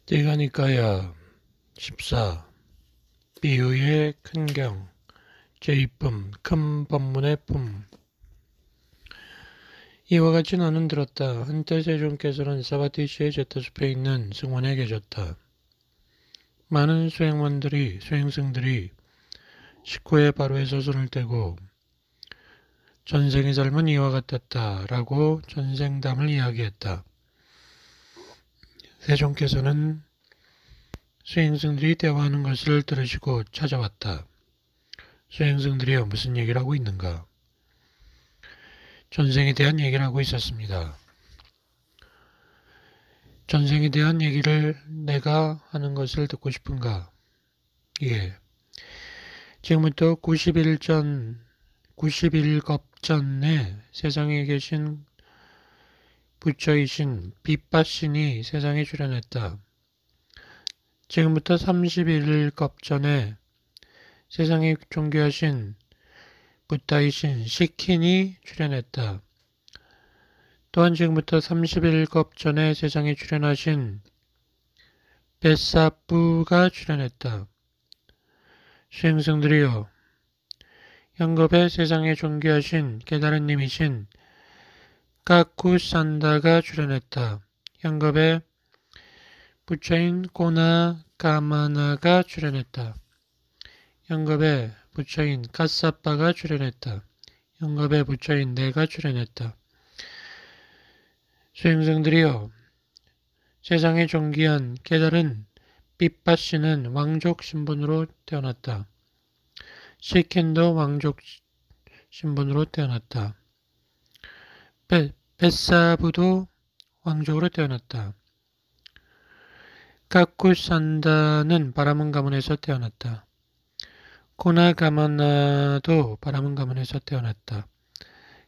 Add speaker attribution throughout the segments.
Speaker 1: 띠가니까야 14. 비유의 큰경 제2품 큰 법문의 품. 이와 같이 나는 들었다. 한때 세종께서는 사바티시의 제터숲에 있는 승원에 계셨다. 많은 수행승들이 식후에 바로에 서손을 떼고 전생의 삶은 이와 같았다 라고 전생담을 이야기했다. 세종께서는 수행승들이 대화하는 것을 들으시고 찾아왔다. 수행승들이여 무슨 얘기를 하고 있는가? 전생에 대한 얘기를 하고 있었습니다. 전생에 대한 얘기를 내가 하는 것을 듣고 싶은가? 예. 지금부터 90일 겁전에 세상에 계신 부처이신 빗바신이 세상에 출현했다. 지금부터 31일 겁전에 세상에 존귀하신 부타이신 시킨이 출현했다. 또한 지금부터 30일 겁전에 세상에 출현하신 벳사부가 출현했다. 수행승들이여, 현겁에 세상에 존귀하신 깨달은 님이신 까쿠산다가 출현했다. 현겁에 부처인 꼬나 가마나가 출현했다. 현겁에 부처인 까사빠가 출현했다. 현겁에 부처인 내가 출현했다. 수행승들이여, 세상에 존귀한 깨달은 빗바씨는 왕족 신분으로 태어났다. 시킨도 왕족 신분으로 태어났다. 벳사부도 왕족으로 태어났다. 까쿠산다는 바람은 가문에서 태어났다. 코나가마나도 바람은 가문에서 태어났다.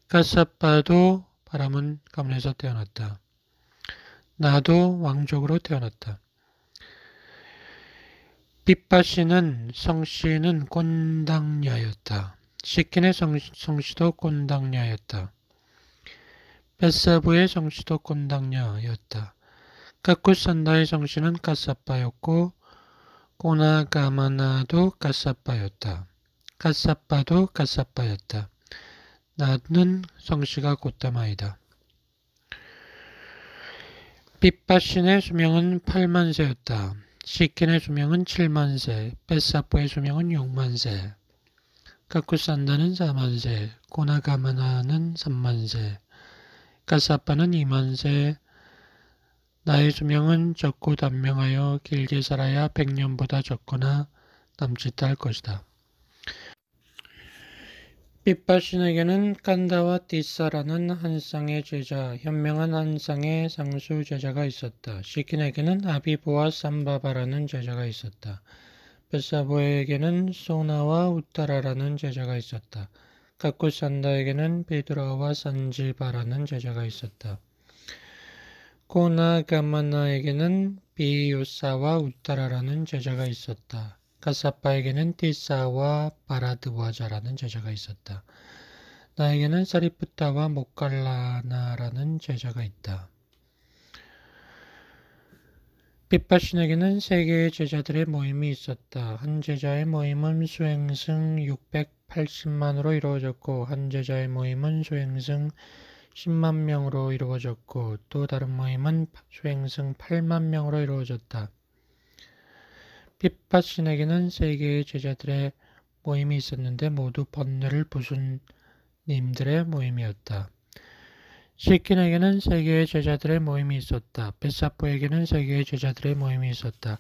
Speaker 1: 까사빠도 바람은 가문에서 태어났다. 나도 왕족으로 태어났다. 빗바씨는 성씨는 꼰당녀였다. 시킨의 성씨도 꼰당녀였다. 벳사부의 성씨도 꼰당녀였다. 까쿠산다의 성씨는 까사빠였고 꼬나가마나도 까사빠였다. 까사빠도 까사빠였다. 나는 성씨가 고따마이다. 빗바신의 수명은 8만세였다. 시킨의 수명은 7만세, 벳사부의 수명은 6만세, 까쿠산다는 4만세, 꼬나가마나는 3만세, 까사빠는 2만세, 나의 수명은 적고 단명하여 길게 살아야 100년보다 적거나 남짓할 것이다. 빗바신에게는 깐다와 띠사라는 한 쌍의 제자, 현명한 한 쌍의 상수 제자가 있었다. 시킨에게는 아비보와 삼바바라는 제자가 있었다. 벳사부에게는 소나와 우따라라는 제자가 있었다. 까쿠산다에게는 비드라와 산지바라는 제자가 있었다. 코나가마나에게는 비요사와 우따라라는 제자가 있었다. 까사빠에게는 띠사와 바라드와자라는 제자가 있었다. 나에게는 사리푸타와 모칼라나라는 제자가 있다. 빗바신에게는 세 개의 제자들의 모임이 있었다. 한 제자의 모임은 수행승 680만으로 이루어졌고 한 제자의 모임은 수행승 10만 명으로 이루어졌고 또 다른 모임은 수행승 8만 명으로 이루어졌다. 빗바신에게는 세 개의 제자들의 모임이 있었는데 모두 번뇌를 부순 님들의 모임이었다. 시킨에게는 세 개의 제자들의 모임이 있었다. 벳사부에게는 세 개의 제자들의 모임이 있었다.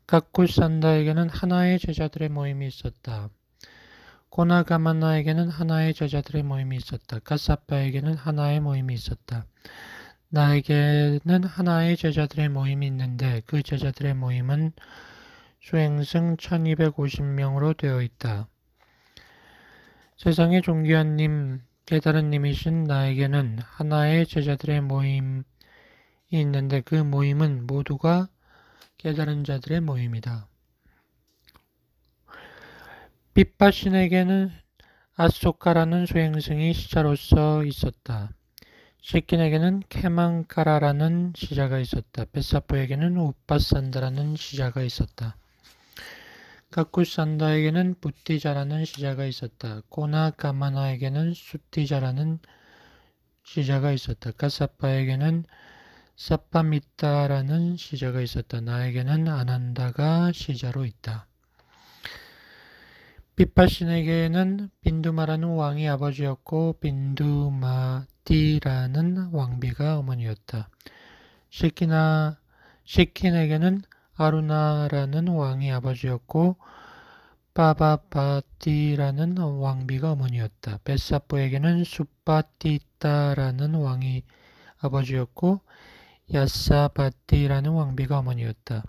Speaker 1: 까쿠산다에게는 하나의 제자들의 모임이 있었다. 코나가마나에게는 하나의 제자들의 모임이 있었다. 까사빠에게는 하나의 모임이 있었다. 나에게는 하나의 제자들의 모임이 있는데 그 제자들의 모임은 수행승 1250명으로 되어 있다. 세상의 존귀한 님, 깨달은 님이신 나에게는 하나의 제자들의 모임이 있는데 그 모임은 모두가 깨달은 자들의 모임이다. 빗바신에게는 아소카라는 수행승이 시자로서 있었다. 시킨에게는 케망카라라는 시자가 있었다. 벳사포에게는 우빠산다라는 시자가 있었다. 카쿠산다에게는 부티자라는 시자가 있었다. 코나가마나에게는 수티자라는 시자가 있었다. 카사파에게는 사파미타라는 시자가 있었다. 나에게는 아난다가 시자로 있다. 빗바신에게는 빈두마라는 왕이 아버지였고 빈두마디라는 왕비가 어머니였다. 시킨에게는 아루나라는 왕이 아버지였고 빠바바디라는 왕비가 어머니였다. 벳사포에게는 수파티타라는 왕이 아버지였고 야사바디라는 왕비가 어머니였다.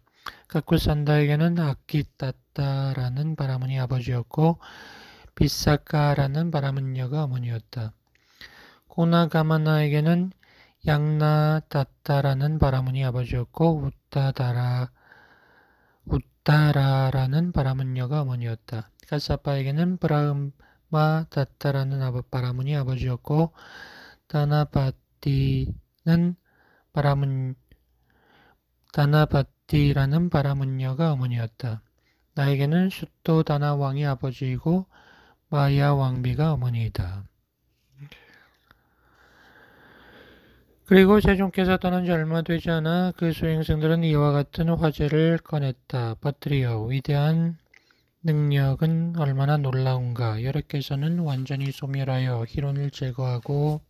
Speaker 1: 카쿠산다에게는 아키따따라는 바라문이 아버지였고 비사카라는 바라문녀가 어머니였다. 코나가마나에게는 양나따따라는 바라문이 아버지였고 우따라라는 바라문녀가 어머니였다. 카사파에게는 브라흐마따따라는 바라문이 아버지였고 다나바티라는 바라문녀가 어머니였다. 나에게는 숫도다나 왕이 아버지이고 마야 왕비가 어머니이다. 그리고 세종께서 떠난 지 얼마 되지 않아 그 수행승들은 이와 같은 화제를 꺼냈다. 버트리어, 위대한 능력은 얼마나 놀라운가. 여러께서는 완전히 소멸하여 희론을 제거하고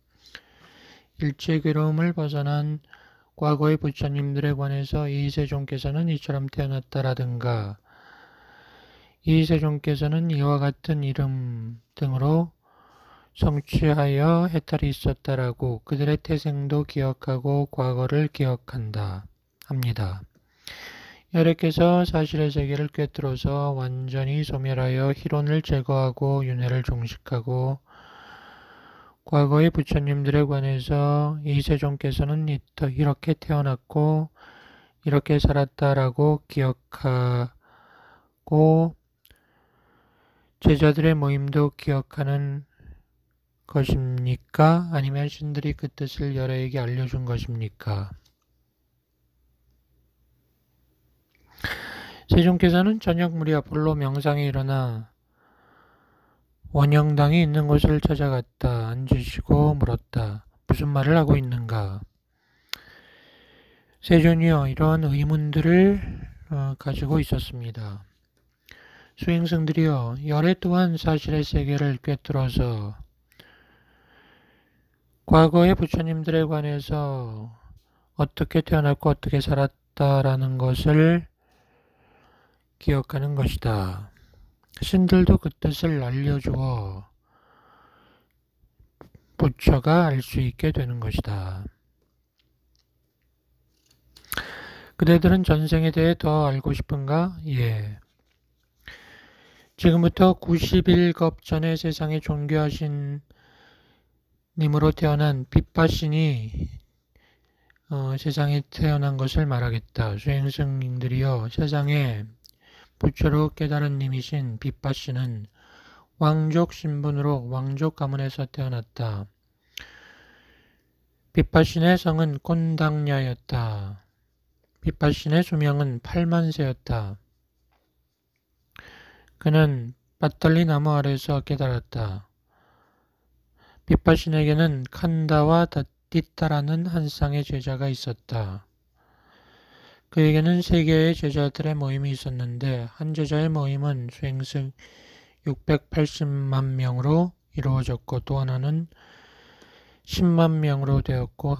Speaker 1: 일체 괴로움을 벗어난 과거의 부처님들에 관해서 이세종께서는 이처럼 태어났다라든가 이세종께서는 이와 같은 이름 등으로 성취하여 해탈이 있었다라고 그들의 태생도 기억하고 과거를 기억한다 합니다. 여러께서 사실의 세계를 꿰뚫어서 완전히 소멸하여 희론을 제거하고 윤회를 종식하고 과거의 부처님들에 관해서 이세종께서는 이렇게 태어났고 이렇게 살았다라고 기억하고 제자들의 모임도 기억하는 것입니까? 아니면 신들이 그 뜻을 여러에게 알려준 것입니까? 세종께서는 저녁 무렵 홀로 명상에 일어나 원영당이 있는 곳을 찾아갔다. 앉으시고 물었다. 무슨 말을 하고 있는가? 세존이여, 이러한 의문들을 가지고 있었습니다. 수행승들이여, 열애 또한 사실의 세계를 꿰뚫어서 과거의 부처님들에 관해서 어떻게 태어났고 어떻게 살았다라는 것을 기억하는 것이다. 신들도 그 뜻을 알려주어 부처가 알 수 있게 되는 것이다. 그대들은 전생에 대해 더 알고 싶은가? 예. 지금부터 91겁 전에 세상에 존귀하신 님으로 태어난 빗바신이 세상에 태어난 것을 말하겠다. 수행승님들이여, 세상에 부처로 깨달은 님이신 빗바신은 왕족 신분으로 왕족 가문에서 태어났다. 빗바신의 성은 꼰당야였다. 빗바신의 수명은 8만세였다. 그는 밧달리 나무 아래서 깨달았다. 빗바신에게는 칸다와 띠따라는 한 쌍의 제자가 있었다. 그에게는 3개의 제자들의 모임이 있었는데 한 제자의 모임은 수행승 680만 명으로 이루어졌고 또 하나는 10만 명으로 되었고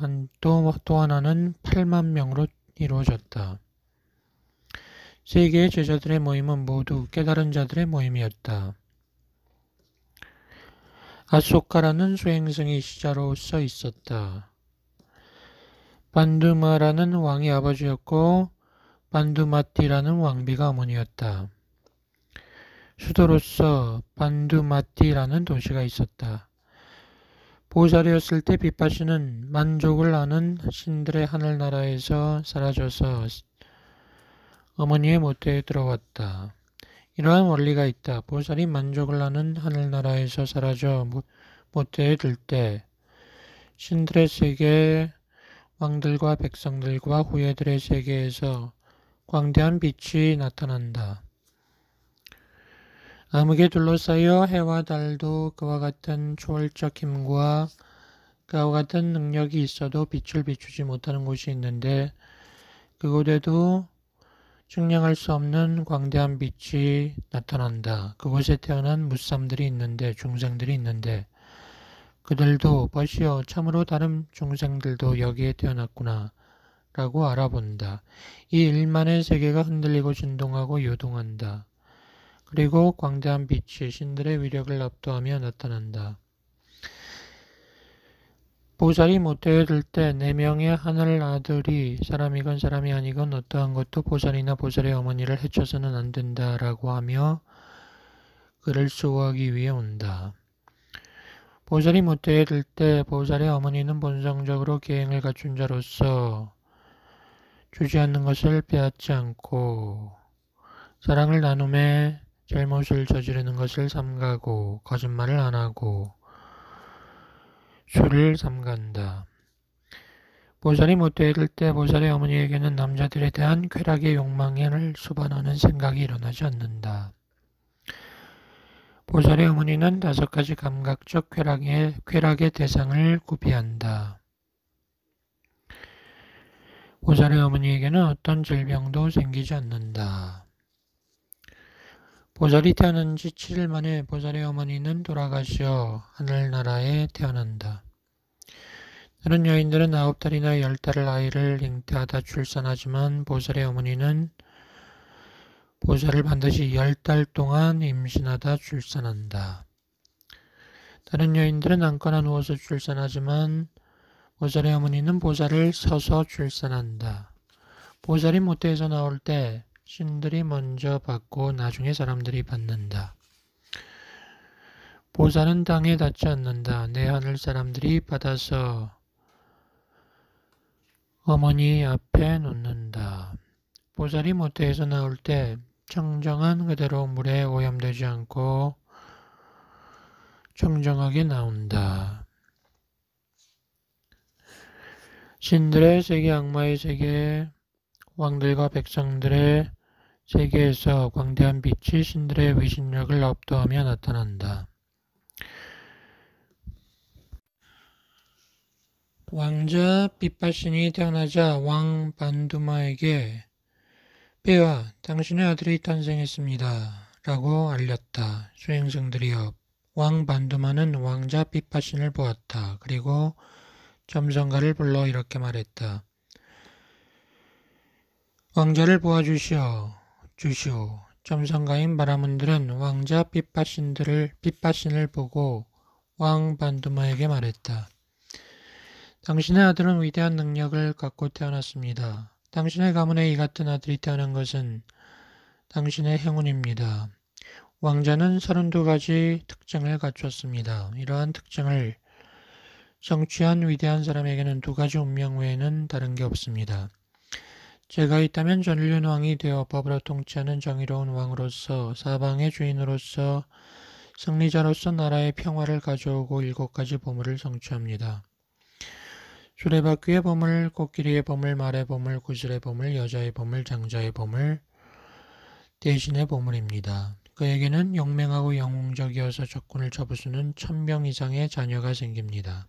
Speaker 1: 또 하나는 8만 명으로 이루어졌다. 3개의 제자들의 모임은 모두 깨달은 자들의 모임이었다. 아소카라는 수행승이 시자로 써 있었다. 반두마라는 왕이 아버지였고 반두마띠라는 왕비가 어머니였다. 수도로서 반두마띠라는 도시가 있었다. 보살이었을 때 빗바신은 만족을 아는 신들의 하늘나라에서 사라져서 어머니의 모태에 들어왔다. 이러한 원리가 있다. 보살이 만족을 아는 하늘나라에서 사라져 모태에 들 때 신들의 세계, 왕들과 백성들과 후예들의 세계에서 광대한 빛이 나타난다. 암흑에 둘러싸여 해와 달도 그와 같은 초월적 힘과 그와 같은 능력이 있어도 빛을 비추지 못하는 곳이 있는데 그곳에도 측량할 수 없는 광대한 빛이 나타난다. 그곳에 태어난 무삼들이 있는데 중생들이 있는데 그들도 벌써 참으로 다른 중생들도 여기에 태어났구나 라고 알아본다. 이 일만의 세계가 흔들리고 진동하고 요동한다. 그리고 광대한 빛이 신들의 위력을 압도하며 나타난다. 보살이 모태에 들 때 4명의 하늘 아들이 사람이건 사람이 아니건 어떠한 것도 보살이나 보살의 어머니를 해쳐서는 안 된다라고 하며 그를 수호하기 위해 온다. 보살이 모태에 들 때 보살의 어머니는 본성적으로 계행을 갖춘 자로서 주지 않는 것을 빼앗지 않고 사랑을 나눔에 잘못을 저지르는 것을 삼가고 거짓말을 안 하고 술을 삼간다. 보살이 모태에 들 때 보살의 어머니에게는 남자들에 대한 쾌락의 욕망을 수반하는 생각이 일어나지 않는다. 보살의 어머니는 5가지 감각적 쾌락의 대상을 구비한다. 보살의 어머니에게는 어떤 질병도 생기지 않는다. 보살이 태어난 지 7일 만에 보살의 어머니는 돌아가시어 하늘나라에 태어난다. 다른 여인들은 9달이나 10달을 아이를 잉태하다 출산하지만 보살의 어머니는 보살을 반드시 10달 동안 임신하다 출산한다. 다른 여인들은 앉거나 누워서 출산하지만 보살의 어머니는 보살을 서서 출산한다. 보살이 모태에서 나올 때 신들이 먼저 받고 나중에 사람들이 받는다. 보살은 땅에 닿지 않는다. 내 하늘 사람들이 받아서 어머니 앞에 놓는다. 보살이 모태에서 나올 때 청정한 그대로 물에 오염되지 않고 청정하게 나온다. 신들의 세계, 악마의 세계, 왕들과 백성들의 세계에서 광대한 빛이 신들의 위신력을 압도하며 나타난다. 왕자 빛바신이 태어나자 왕 반두마에게 폐하, 당신의 아들이 탄생했습니다. 라고 알렸다. 수행승들이여, 왕 반두마는 왕자 빛바신을 보았다. 그리고 점성가를 불러 이렇게 말했다. 왕자를 보아주시오. 점성가인 바라문들은 왕자 빛바신을 보고 왕 반두마에게 말했다. 당신의 아들은 위대한 능력을 갖고 태어났습니다. 당신의 가문에 이 같은 아들이 태어난 것은 당신의 행운입니다. 왕자는 32가지 특징을 갖췄습니다. 이러한 특징을 성취한 위대한 사람에게는 2가지 운명 외에는 다른 게 없습니다. 제가 있다면 전륜 왕이 되어 법으로 통치하는 정의로운 왕으로서 사방의 주인으로서 승리자로서 나라의 평화를 가져오고 7가지 보물을 성취합니다. 수레바퀴의 보물, 코끼리의 보물, 말의 보물, 구슬의 보물, 여자의 보물, 장자의 보물, 대신의 보물입니다. 그에게는 영맹하고 영웅적이어서 적군을 쳐부수는 1000명 이상의 자녀가 생깁니다.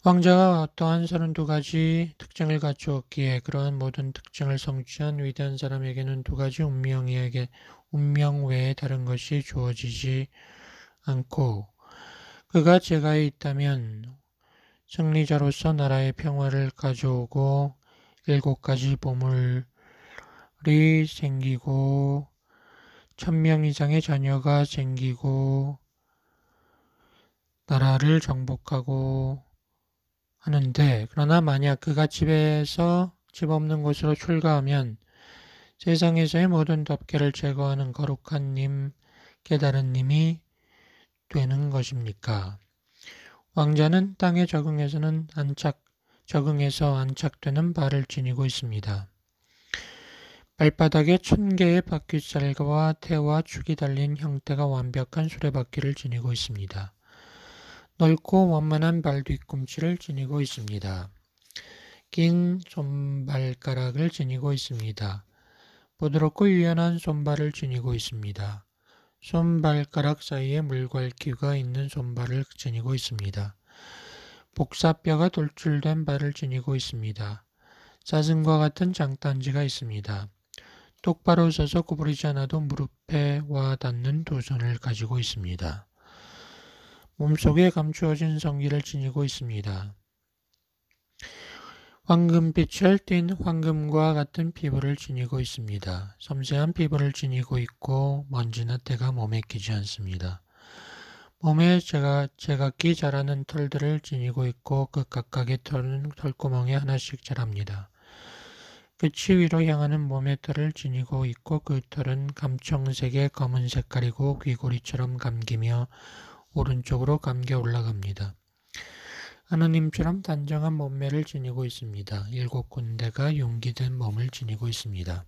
Speaker 1: 왕자가 어떠한 32가지 특징을 갖추었기에 그러한 모든 특징을 성취한 위대한 사람에게는 2가지 운명 외에 다른 것이 주어지지 않고 그가 제가에 있다면 승리자로서 나라의 평화를 가져오고 7가지 보물이 생기고 1000명 이상의 자녀가 생기고 나라를 정복하고 하는데 그러나 만약 그가 집 없는 곳으로 출가하면 세상에서의 모든 덮개를 제거하는 거룩한 님, 깨달은 님이 되는 것입니까? 왕자는 땅에 적응해서 안착되는 발을 지니고 있습니다. 발바닥에 1000개의 바퀴살과 태와 축이 달린 형태가 완벽한 수레바퀴를 지니고 있습니다. 넓고 원만한 발 뒤꿈치를 지니고 있습니다. 긴 손발가락을 지니고 있습니다. 부드럽고 유연한 손발을 지니고 있습니다. 손발가락 사이에 물갈퀴가 있는 손발을 지니고 있습니다. 복사뼈가 돌출된 발을 지니고 있습니다. 사슴과 같은 장단지가 있습니다. 똑바로 서서 구부리지 않아도 무릎에 와 닿는 두 손을 가지고 있습니다. 몸속에 감추어진 성기를 지니고 있습니다. 황금빛을 띤 황금과 같은 피부를 지니고 있습니다. 섬세한 피부를 지니고 있고 먼지나 때가 몸에 끼지 않습니다. 몸에 제각기 자라는 털들을 지니고 있고 그 각각의 털은 털구멍에 하나씩 자랍니다. 끝이 위로 향하는 몸의 털을 지니고 있고 그 털은 감청색의 검은 색깔이고 귀고리처럼 감기며 오른쪽으로 감겨 올라갑니다. 하느님처럼 단정한 몸매를 지니고 있습니다. 7군데가 용기된 몸을 지니고 있습니다.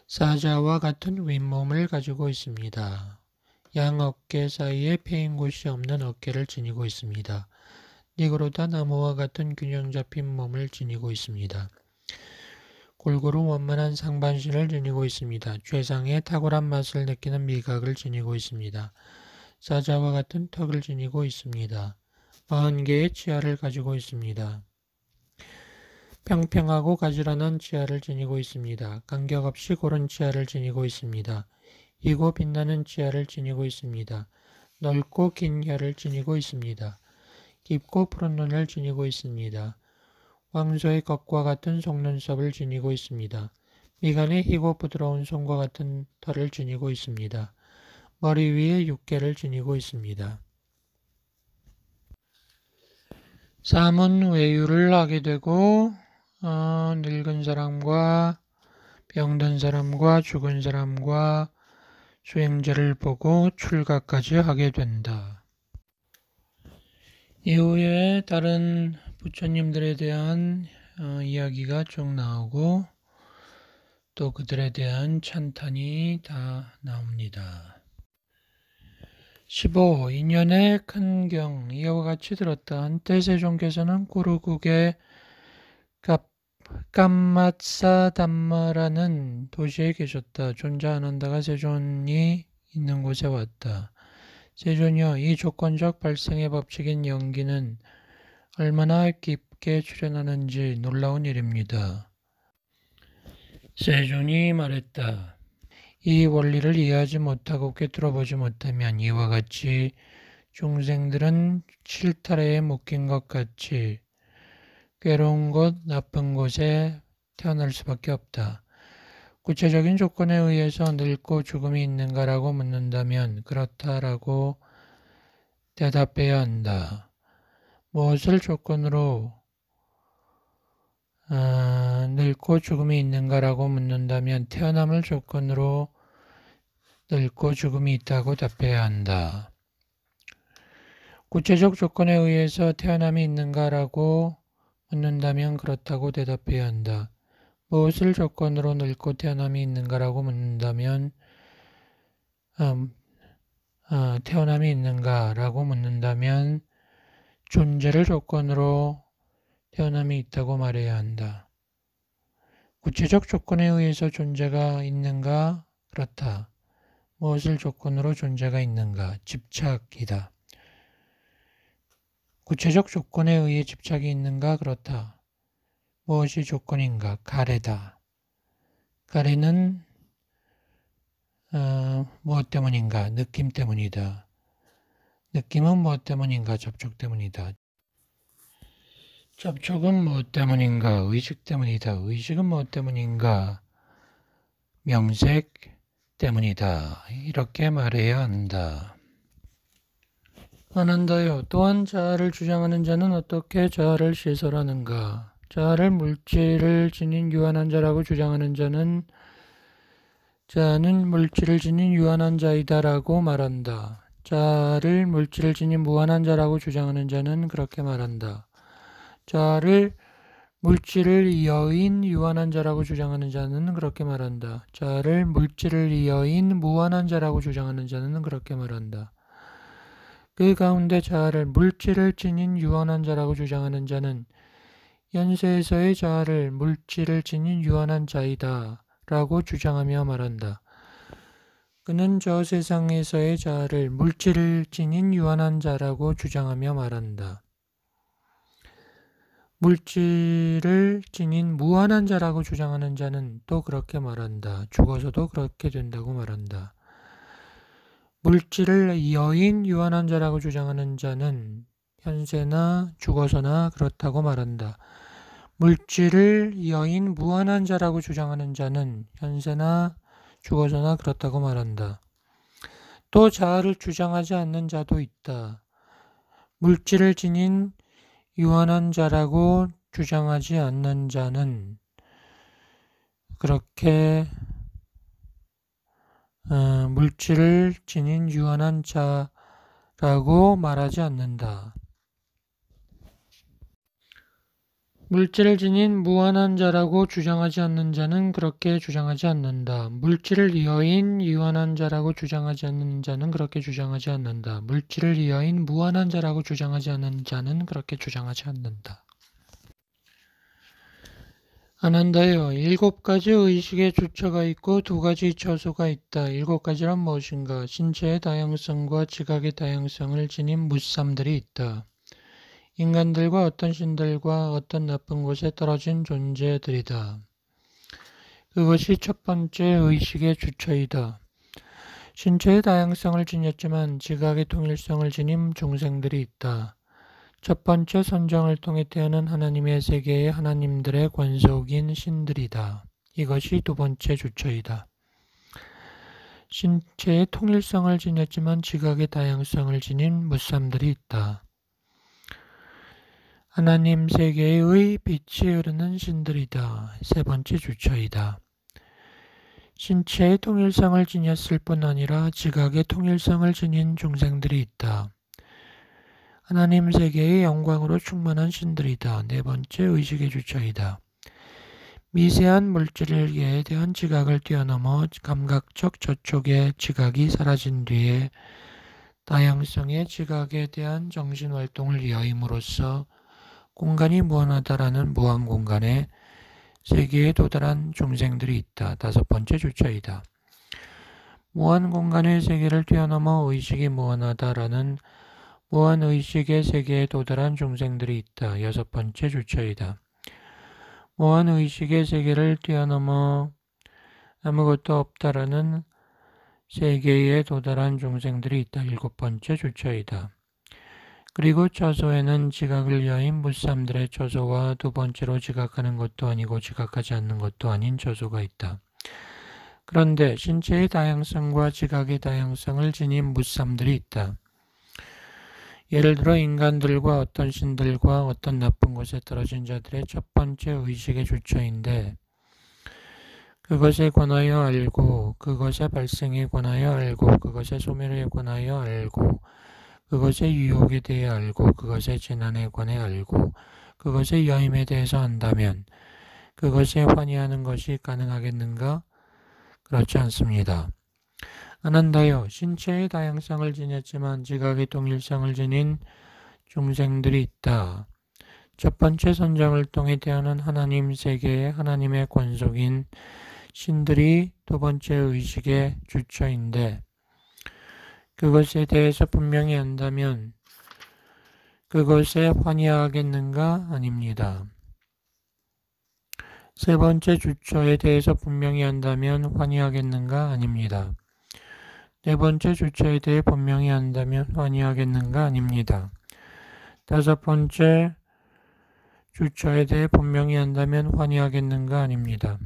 Speaker 1: 사자와 같은 윗몸을 가지고 있습니다. 양 어깨 사이에 패인 곳이 없는 어깨를 지니고 있습니다. 니그로다 나무와 같은 균형 잡힌 몸을 지니고 있습니다. 골고루 원만한 상반신을 지니고 있습니다. 쇠상의 탁월한 맛을 느끼는 미각을 지니고 있습니다. 사자와 같은 턱을 지니고 있습니다. 40개의 치아를 가지고 있습니다. 평평하고 가지런한 치아를 지니고 있습니다. 간격 없이 고른 치아를 지니고 있습니다. 이고 빛나는 치아를 지니고 있습니다. 넓고 긴 혀를 지니고 있습니다. 깊고 푸른 눈을 지니고 있습니다. 황소의 겉과 같은 속눈썹을 지니고 있습니다. 미간에 희고 부드러운 손과 같은 털을 지니고 있습니다. 머리 위에 육개를 지니고 있습니다. 삶은 외유를 하게 되고 늙은 사람과 병든 사람과 죽은 사람과 수행자를 보고 출가까지 하게 된다. 이후에 다른 부처님들에 대한 이야기가 쭉 나오고 또 그들에 대한 찬탄이 다 나옵니다. 15. 인연의 큰경 이와 같이 들었다. 한때 세존께서는 꾸르국의 깜마사담마라는 도시에 계셨다. 존자아난다가 세존이 있는 곳에 왔다. 세존이여, 이 조건적 발생의 법칙인 연기는 얼마나 깊게 출현하는지 놀라운 일입니다. 세존이 말했다. 이 원리를 이해하지 못하고 꿰뚫어보지 못하면 이와 같이 중생들은 실타래에 묶인 것 같이 괴로운 곳, 나쁜 곳에 태어날 수밖에 없다. 구체적인 조건에 의해서 늙고 죽음이 있는가라고 묻는다면 그렇다라고 대답해야 한다. 무엇을 조건으로 늙고 죽음이 있는가라고 묻는다면 태어남을 조건으로 늙고 죽음이 있다고 답해야 한다. 구체적 조건에 의해서 태어남이 있는가라고 묻는다면 그렇다고 대답해야 한다. 무엇을 조건으로 늙고 태어남이 있는가라고 묻는다면 태어남이 있는가라고 묻는다면 존재를 조건으로 태어남이 있다고 말해야 한다. 구체적 조건에 의해서 존재가 있는가? 그렇다. 무엇을 조건으로 존재가 있는가? 집착이다. 구체적 조건에 의해 집착이 있는가? 그렇다. 무엇이 조건인가? 가래다. 가래는 무엇 때문인가? 느낌 때문이다. 느낌은 무엇 때문인가? 접촉 때문이다. 접촉은 무엇 때문인가? 의식 때문이다. 의식은 무엇 때문인가? 명색 때문이다. 이렇게 말해야 한다. 아난다요. 또한 자아를 주장하는 자는 어떻게 자아를 시설하는가? 자아를 물질을 지닌 유한한 자라고 주장하는 자는 물질을 지닌 유한한 자이다라고 말한다. 자아를 물질을 지닌 무한한 자라고 주장하는 자는 그렇게 말한다. 자아를 물질을 이어인 유한한 자라고 주장하는 자는 그렇게 말한다. 자아를 물질을 이어인 무한한 자라고 주장하는 자는 그렇게 말한다. 그 가운데 자아를 물질을 지닌 유한한 자라고 주장하는 자는 현세에서의 자아를 물질을 지닌 유한한 자이다 라고 주장하며 말한다. 그는 저 세상에서의 자아를 물질을 지닌 유한한 자라고 주장하며 말한다. 물질을 지닌 무한한 자라고 주장하는 자는 또 그렇게 말한다. 죽어서도 그렇게 된다고 말한다. 물질을 여인 유한한 자라고 주장하는 자는 현세나 죽어서나 그렇다고 말한다. 물질을 여인 무한한 자라고 주장하는 자는 현세나 죽어서나 그렇다고 말한다. 또 자아를 주장하지 않는 자도 있다. 물질을 지닌 유한한 자라고 주장하지 않는 자는 그렇게 물질을 지닌 유한한 자라고 말하지 않는다. 물질을 지닌 무한한 자라고 주장하지 않는 자는 그렇게 주장하지 않는다. 물질을 여인 유한한 자라고 주장하지 않는 자는 그렇게 주장하지 않는다. 물질을 여인 무한한 자라고 주장하지 않는 자는 그렇게 주장하지 않는다. 안한다요. 7가지 의식의 주체가 있고 2가지 처소가 있다. 7가지란 무엇인가? 신체의 다양성과 지각의 다양성을 지닌 무삼들이 있다. 인간들과 어떤 신들과 어떤 나쁜 곳에 떨어진 존재들이다. 그것이 첫 번째 의식의 주체이다. 신체의 다양성을 지녔지만 지각의 통일성을 지닌 중생들이 있다. 첫 번째 선정을 통해 태어난 하나님의 세계의 하나님들의 권속인 신들이다. 이것이 두 번째 주체이다. 신체의 통일성을 지녔지만 지각의 다양성을 지닌 무삼들이 있다. 하나님 세계의 빛이 흐르는 신들이다. 세 번째 주체이다. 신체의 통일성을 지녔을 뿐 아니라 지각의 통일성을 지닌 중생들이 있다. 하나님 세계의 영광으로 충만한 신들이다. 네 번째 의식의 주체이다. 미세한 물질에 대한 지각을 뛰어넘어 감각적 저촉의 지각이 사라진 뒤에 다양성의 지각에 대한 정신활동을 여임으로써 공간이 무한하다라는 무한공간의 세계에 도달한 중생들이 있다. 다섯 번째 주체이다. 무한공간의 세계를 뛰어넘어 의식이 무한하다라는 무한의식의 세계에 도달한 중생들이 있다. 여섯 번째 주체이다. 무한의식의 세계를 뛰어넘어 아무것도 없다라는 세계에 도달한 중생들이 있다. 일곱 번째 주체이다. 그리고 처소에는 지각을 여인 무삼들의 처소와 두 번째로 지각하는 것도 아니고 지각하지 않는 것도 아닌 처소가 있다. 그런데 신체의 다양성과 지각의 다양성을 지닌 무삼들이 있다. 예를 들어 인간들과 어떤 신들과 어떤 나쁜 곳에 떨어진 자들의 첫 번째 의식의 주체인데 그것에 관하여 알고 그것의 발생에 관하여 알고 그것의 소멸에 관하여 알고 그것의 유혹에 대해 알고 그것의 재난에 관해 알고 그것의 여임에 대해서 안다면 그것에 환희하는 것이 가능하겠는가? 그렇지 않습니다. 안한다요. 신체의 다양성을 지녔지만 지각의 동일성을 지닌 중생들이 있다. 첫 번째 선정을 통해 태어난 하나님 세계의 하나님의 권속인 신들이 두 번째 의식의 주체인데 그것에 대해서 분명히 안다면 그것에 환희하겠는가? 아닙니다. 세 번째 주체에 대해서 분명히 안다면 환희하겠는가? 아닙니다. 네 번째 주체에 대해 분명히 안다면 환희하겠는가? 아닙니다. 다섯 번째 주체에 대해 분명히 안다면 환희하겠는가? 아닙니다.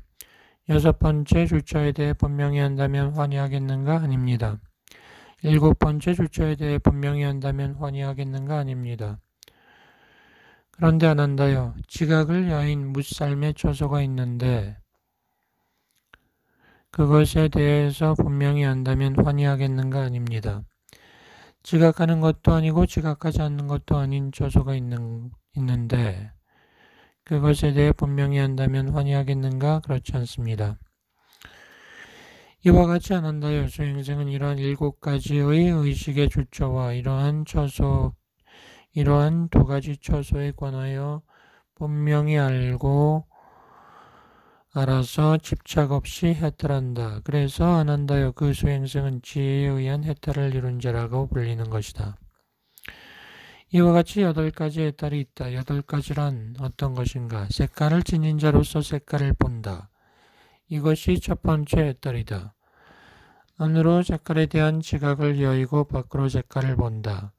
Speaker 1: 여섯 번째 주체에 대해 분명히 안다면 환희하겠는가? 아닙니다. 일곱 번째 주체에 대해 분명히 안다면 환희하겠는가? 아닙니다. 그런데 안한다요. 지각을 여인 무삶의 처소가 있는데 그것에 대해서 분명히 안다면 환희하겠는가? 아닙니다. 지각하는 것도 아니고 지각하지 않는 것도 아닌 처소가 있는데 그것에 대해 분명히 안다면 환희하겠는가? 그렇지 않습니다. 이와 같이 안 한다여 수행생은 이러한 7가지의 의식의 주체와 이러한 두 가지 처소에 관하여 분명히 알아서 집착 없이 해탈한다. 그래서 안 한다여 그 수행생은 지혜에 의한 해탈을 이룬 자라고 불리는 것이다. 이와 같이 8가지 해탈이 있다. 8가지란 어떤 것인가? 색깔을 지닌 자로서 색깔을 본다. 이것이 첫 번째 해탈이다. 안으로 색깔에 대한 지각을 여의고 밖으로 색깔을 본다.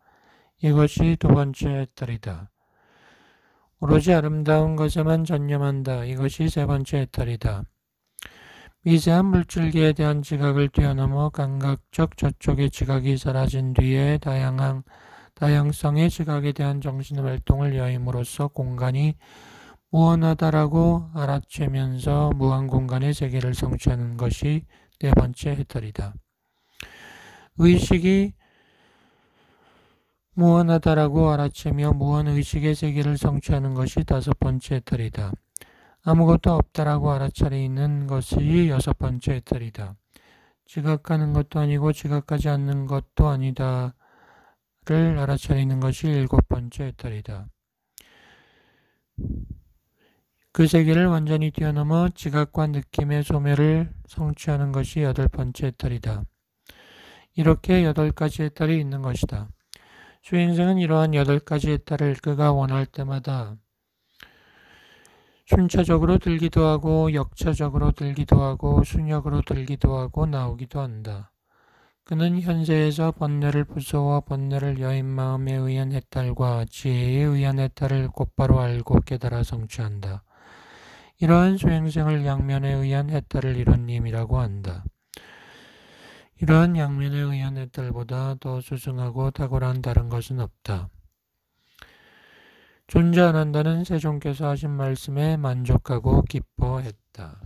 Speaker 1: 이것이 두 번째 해탈이다. 오로지 아름다운 것에만 전념한다. 이것이 세 번째 해탈이다. 미세한 물줄기에 대한 지각을 뛰어넘어 감각적 저쪽의 지각이 사라진 뒤에 다양성의 지각에 대한 정신활동을 여임으로써 공간이 무한하다라고 알아채면서 무한 공간의 세계를 성취하는 것이 네 번째 해탈이다. 의식이 무한하다라고 알아채며 무한의식의 세계를 성취하는 것이 다섯 번째 해탈이다. 아무것도 없다라고 알아차리는 것이 여섯 번째 해탈이다. 지각하는 것도 아니고 지각하지 않는 것도 아니다를 알아차리는 것이 일곱 번째 해탈이다. 그 세계를 완전히 뛰어넘어 지각과 느낌의 소멸을 성취하는 것이 여덟 번째 해탈이다. 이렇게 8가지 해탈이 있는 것이다. 수행생은 이러한 8가지 해탈을 그가 원할 때마다 순차적으로 들기도 하고 역차적으로 들기도 하고 순역으로 들기도 하고 나오기도 한다. 그는 현세에서 번뇌를 부수어 번뇌를 여인 마음에 의한 해탈과 지혜에 의한 해탈을 곧바로 알고 깨달아 성취한다. 이러한 수행생을 양면에 의한 해탈을 이룬 님이라고 한다. 이러한 양면에 의한 해탈보다 더 수승하고 탁월한 다른 것은 없다. 존재 안 한다는 세종께서 하신 말씀에 만족하고 기뻐했다.